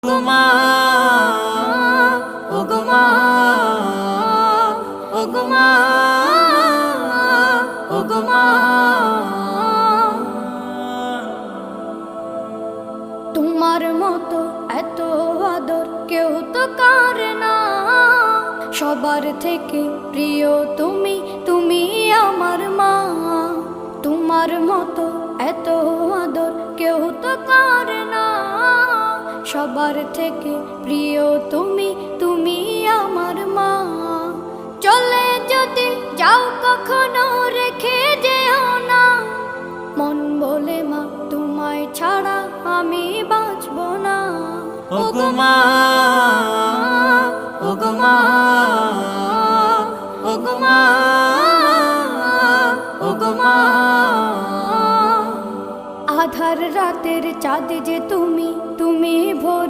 ওগো মা, ওগো মা, ওগো মা। তোমার মতো এত আদর কেউ তো করে না, সবার থেকে প্রিয় তুমি, তুমি আমার মা। তোমার মতো এত আদর কেউ তো করে না, সবার থেকে প্রিয় তুমি, তুমি আমার মা। চলে যদি যাও কখনো রেখে যেও না, মন বলে মা তোমায় ছাড়া আমি বাঁচব না। ওগো মা, ওগো মা, ওগো মা, ওগো মা। আধার রাতের চাঁদ যে তুমি, তুমি ভোর